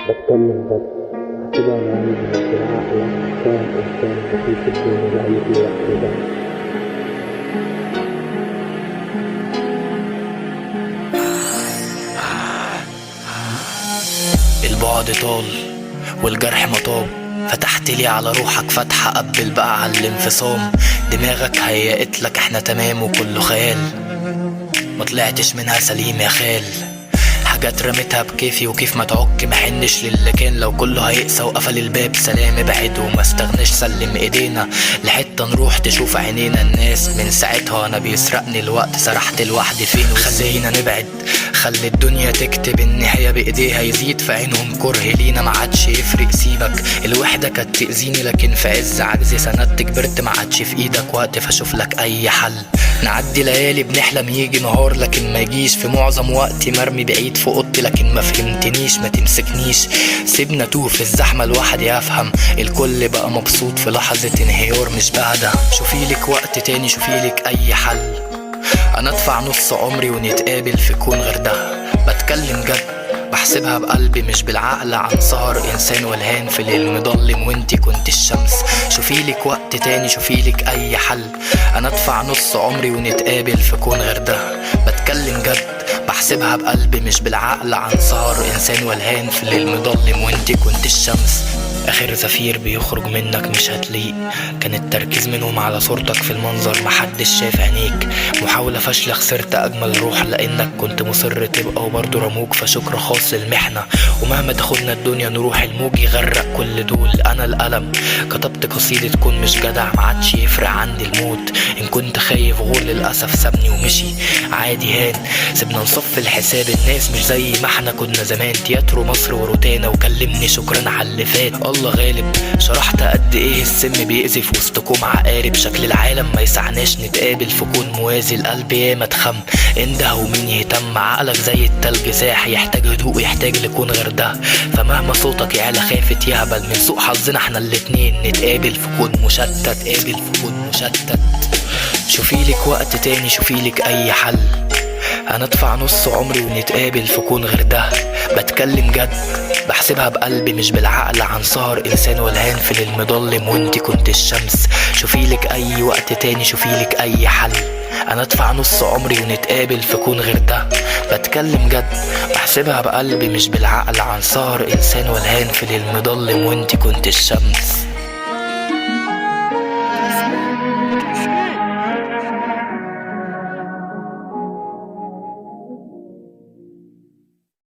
بتكلم جد. كده انا عندي بالعقل كان انسان بسيط الدنيا زي في الوقت ده. البعد طال والجرح مطاب، فتحت لي على روحك فتحة قبل بقى على الانفصام. دماغك هيقت لك احنا تمام وكله خيال، ما طلعتش منها سليم يا خال. حاجات رميتها بكيفي وكيف ما تعك محنش للي كان. لو كله هيقسى وقفل الباب سلام ابعد وما استغنش. سلم ايدينا لحتة نروح تشوف عينينا الناس. من ساعتها انا بيسرقني الوقت سرحت لوحدي فين. خلينا نبعد خلي الدنيا تكتب النهاية بايديها. يزيد في عينهم كره لينا ما عادش يفرق. سيبك الوحدة كانت تأذيني لكن في عز عجزي سندت كبرت ما عادش في ايدك وقت فاشوف لك اي حل. نعدي ليالي بنحلم يجي نهار لكن ما يجيش. في معظم وقتي مرمي بعيد في اوضتي لكن ما فهمتنيش. ما تمسكنيش سيبنا توه في الزحمة لوحدي افهم. الكل بقى مبسوط في لحظة انهيار مش بعدها. شوفيلك وقت تاني شوفيلك اي حل. انا ادفع نص عمري ونتقابل في كون غير ده. بتكلم جد بحسبها بقلبي مش بالعقل. عن سهر انسان والهان في الليل مضلم وانتي كنت الشمس. شوفيلك وقت تاني شوفيلك اي حل. انا ادفع نص عمري ونتقابل في كون غير ده. بتكلم جد بحسبها بقلبي مش بالعقل. عن سهر انسان والهان في الليل مضلم وانتي كنت الشمس. اخر زفير بيخرج منك مش هتليق. كان التركيز منهم على صورتك في المنظر محدش شاف عينيك. محاولة فاشلة خسرت اجمل روح لانك كنت مصر تبقى وبرضه رموك. فشكر خاص للمحنة ومهما تاخدنا الدنيا نروح الموج يغرق كل دول. انا القلم كتبت قصيدة تكون مش جدع ما عادش يفرق عندي الموت. ان كنت خايف غور للاسف سابني ومشي عادي هان. سيبنا نصف الحساب الناس مش زي ما احنا كنا زمان. تياترو مصر وروتانا وكلمني شكرا على اللي فات. الله غالب شرحت قد ايه السم بيأذي في وسطكم عقارب. شكل العالم ما يسعناش نتقابل في كون موازي. القلب ياما اتخم انده ومين يهتم. عقلك زي التلج ساح يحتاج هدوء يحتاج لكون غير ده. فمهما صوتك يعلى خافت يهبل من سوء حظنا احنا الاتنين نتقابل في كون مشتت. قابل في كون مشتت. شوفيلك وقت تاني شوفيلك اي حل. انا ادفع نص عمري ونتقابل في كون غير ده. بتكلم جد بحسبها بقلبي مش بالعقل. عن سهر انسان والهان في الليل مضلم وانتي كنت الشمس. شوفيلك اي وقت تاني شوفيلك اي حل. انا ادفع نص عمري ونتقابل في كون غير ده. بتكلم جد بحسبها بقلبي مش بالعقل. عن سهر انسان والهان في الليل مضلم وانتي كنت الشمس.